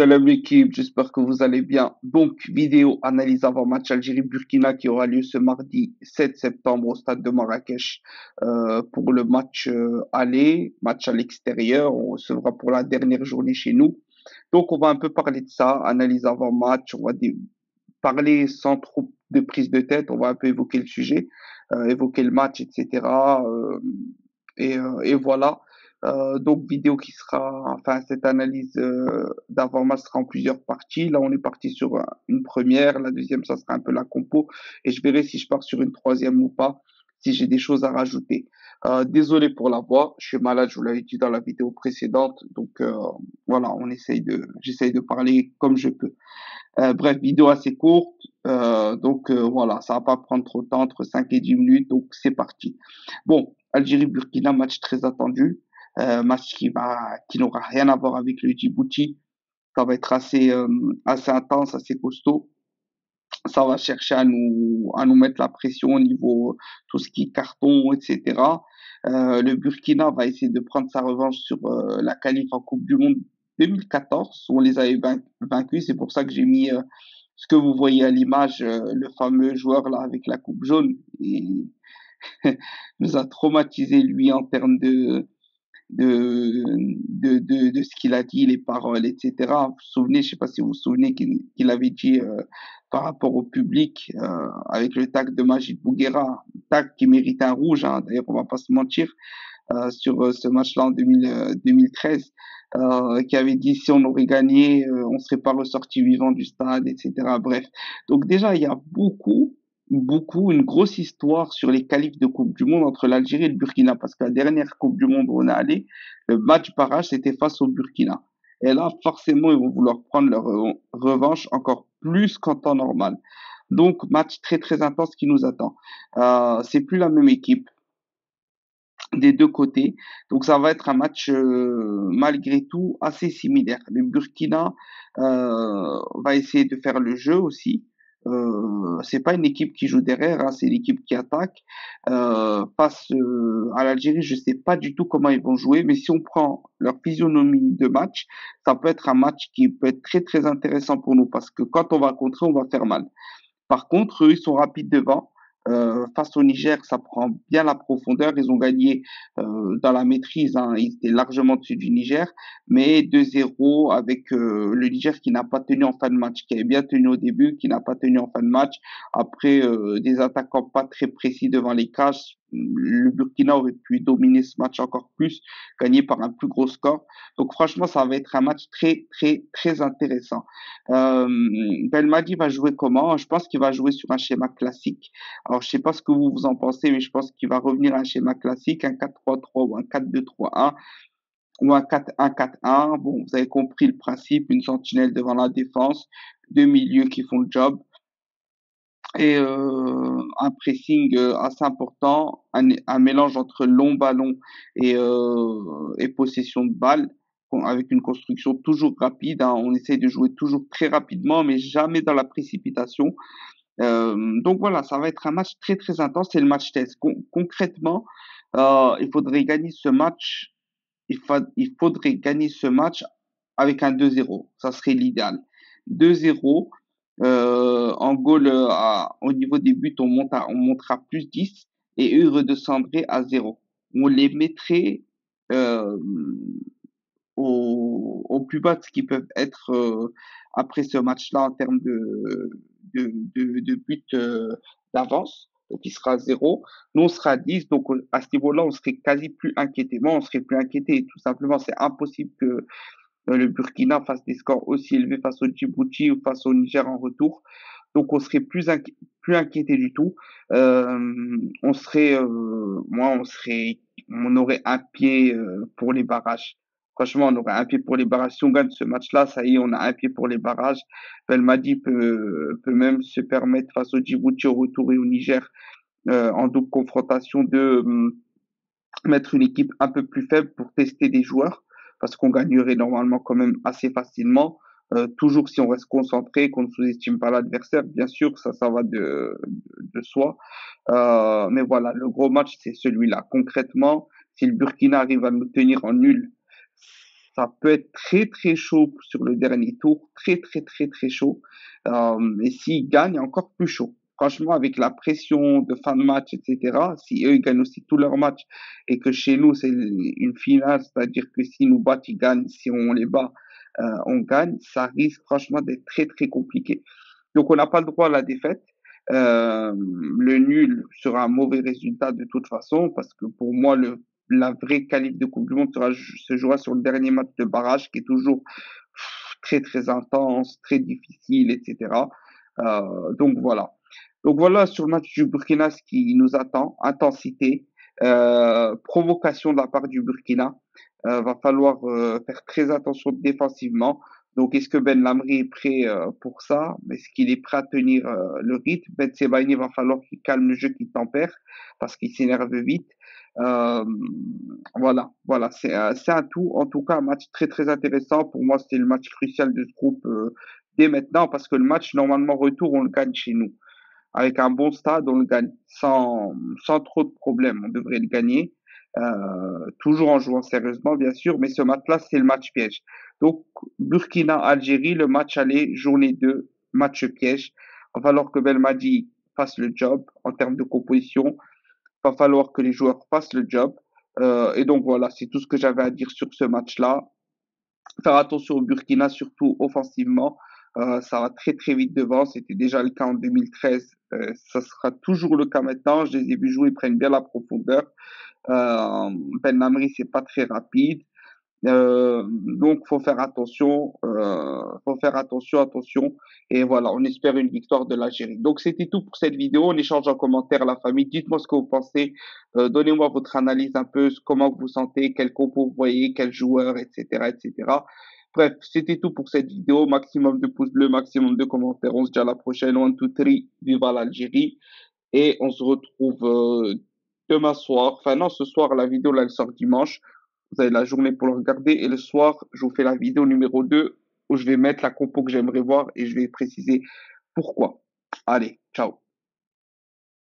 Salam l'équipe, j'espère que vous allez bien. Donc, vidéo analyse avant match Algérie-Burkina qui aura lieu ce mardi 7 septembre au stade de Marrakech pour le match aller, match à l'extérieur. On recevra pour la dernière journée chez nous. Donc, on va un peu parler de ça, analyse avant match. On va parler sans trop de prise de tête. On va un peu évoquer le sujet, évoquer le match, etc. Et voilà. Donc vidéo qui sera, enfin cette analyse d'avant-match sera en plusieurs parties. Là, on est parti sur une première, la deuxième, ça sera un peu la compo, et je verrai si je pars sur une troisième ou pas, si j'ai des choses à rajouter. Désolé pour la voix, je suis malade, je vous l'avais dit dans la vidéo précédente, donc voilà, j'essaye de parler comme je peux. Bref, vidéo assez courte, donc voilà, ça va pas prendre trop de temps, entre 5 et 10 minutes, donc c'est parti. Bon, Algérie-Burkina, match très attendu, match qui n'aura rien à voir avec le Djibouti. Ça va être assez intense, assez costaud. Ça va chercher à nous mettre la pression au niveau tout ce qui est carton, etc. Le Burkina va essayer de prendre sa revanche sur la qualif en Coupe du Monde 2014, où on les avait vaincus. C'est pour ça que j'ai mis ce que vous voyez à l'image, le fameux joueur là avec la coupe jaune. Et nous a traumatisé lui en termes de ce qu'il a dit, les paroles, etc. Vous vous souvenez, je sais pas si vous vous souvenez qu'il avait dit par rapport au public avec le tag de Majid Bouguera, tag qui mérite un rouge, hein, d'ailleurs on va pas se mentir, sur ce match-là en 2013, qui avait dit si on aurait gagné, on serait pas ressorti vivant du stade, etc. Bref, donc déjà il y a une grosse histoire sur les qualifs de Coupe du Monde entre l'Algérie et le Burkina, parce que la dernière Coupe du Monde où on est allé, le match barrage c'était face au Burkina. Et là, forcément, ils vont vouloir prendre leur revanche encore plus qu'en temps normal. Donc, match très très intense qui nous attend. C'est plus la même équipe des deux côtés. Donc ça va être un match malgré tout assez similaire. Le Burkina va essayer de faire le jeu aussi. C'est pas une équipe qui joue derrière, hein, c'est l'équipe qui attaque. Face à l'Algérie, je sais pas du tout comment ils vont jouer, mais si on prend leur physionomie de match, ça peut être un match qui peut être très très intéressant pour nous parce que quand on va contrer, on va faire mal. Par contre, eux, ils sont rapides devant. Face au Niger, ça prend bien la profondeur. Ils ont gagné dans la maîtrise, hein. Ils étaient largement dessus du Niger, mais 2-0 avec le Niger qui n'a pas tenu en fin de match, qui avait bien tenu au début, qui n'a pas tenu en fin de match. Après des attaquants pas très précis devant les cages, le Burkina aurait pu dominer ce match encore plus, gagner par un plus gros score. Donc franchement, ça va être un match très très très intéressant. Euh, Belmadi va jouer comment? Je pense qu'il va jouer sur un schéma classique. Alors, je sais pas ce que vous en pensez, mais je pense qu'il va revenir à un schéma classique, un 4-3-3 ou un 4-2-3-1 ou un 4-1-4-1. Bon, vous avez compris le principe, une sentinelle devant la défense, deux milieux qui font le job et un pressing assez important, un mélange entre long ballon et possession de balle, avec une construction toujours rapide, hein. On essaye de jouer toujours très rapidement, mais jamais dans la précipitation. Donc voilà, ça va être un match très très intense. C'est le match test. Concrètement, il faudrait gagner ce match. Il faudrait gagner ce match avec un 2-0. Ça serait l'idéal. 2-0. En goal, au niveau des buts, on montera plus 10 et eux redescendraient à 0. On les mettrait euh, au plus bas de ce qu'ils peuvent être après ce match-là en termes de buts d'avance. Donc, il sera 0. Nous, on sera 10. Donc, à ce niveau-là, on serait quasi plus inquiété. Moi, on serait plus inquiété. Tout simplement, c'est impossible que le Burkina fasse des scores aussi élevés face au Djibouti ou face au Niger en retour. Donc, on serait plus inquiété du tout. On serait, on aurait un pied pour les barrages. Franchement, on aurait un pied pour les barrages. Si on gagne ce match-là, ça y est, on a un pied pour les barrages. Belmadi peut même se permettre face au Djibouti au retour et au Niger en double confrontation de mettre une équipe un peu plus faible pour tester des joueurs parce qu'on gagnerait normalement quand même assez facilement. Toujours si on reste concentré, qu'on ne sous-estime pas l'adversaire, bien sûr, ça va de soi. Mais voilà, le gros match, c'est celui-là. Concrètement, si le Burkina arrive à nous tenir en nul, ça peut être très très chaud sur le dernier tour, très très très très chaud. Et s'ils gagnent, encore plus chaud. Franchement, avec la pression de fin de match, etc., si eux ils gagnent aussi tous leurs matchs et que chez nous c'est une finale, c'est-à-dire que s'ils nous battent, ils gagnent, si on les bat, on gagne, ça risque franchement d'être très très compliqué. Donc on n'a pas le droit à la défaite. Le nul sera un mauvais résultat de toute façon parce que pour moi la vraie qualif de Coupe du Monde se jouera sur le dernier match de barrage qui est toujours très très intense, très difficile, etc. Donc voilà. Donc voilà sur le match du Burkina ce qui nous attend, intensité, provocation de la part du Burkina. Va falloir faire très attention défensivement. Donc, est-ce que Ben Lamri est prêt pour ça? Est-ce qu'il est prêt à tenir le rythme? Ben Sebaini va falloir qu'il calme le jeu, qu'il tempère parce qu'il s'énerve vite. Euh, voilà, c'est un tout. En tout cas, un match très très intéressant. Pour moi, c'était le match crucial de ce groupe dès maintenant parce que le match normalement retour, on le gagne chez nous. Avec un bon stade, on le gagne sans trop de problèmes. On devrait le gagner, toujours en jouant sérieusement, bien sûr, mais ce match-là, c'est le match piège. Donc, Burkina-Algérie, le match aller, journée 2, match piège. Il va falloir que Belmadi fasse le job en termes de composition. Il va falloir que les joueurs fassent le job. Et donc voilà, c'est tout ce que j'avais à dire sur ce match-là. Faire attention au Burkina, surtout offensivement. Ça va très très vite devant. C'était déjà le cas en 2013. Ça sera toujours le cas maintenant. Je les ai vus jouer, ils prennent bien la profondeur. Ben Lamri, c'est pas très rapide. Donc, faut faire attention. Et voilà, on espère une victoire de l'Algérie. Donc, c'était tout pour cette vidéo. On échange en commentaire la famille. Dites-moi ce que vous pensez. Donnez-moi votre analyse un peu, comment vous vous sentez, quel compo vous voyez, quels joueurs, etc., etc. Bref, c'était tout pour cette vidéo. Maximum de pouces bleus, maximum de commentaires. On se dit à la prochaine. One, two, three. Viva l'Algérie. Et on se retrouve demain soir. Enfin, non, ce soir, la vidéo, là, elle sort dimanche. Vous avez la journée pour le regarder. Et le soir, je vous fais la vidéo numéro 2 où je vais mettre la compo que j'aimerais voir et je vais préciser pourquoi. Allez, ciao.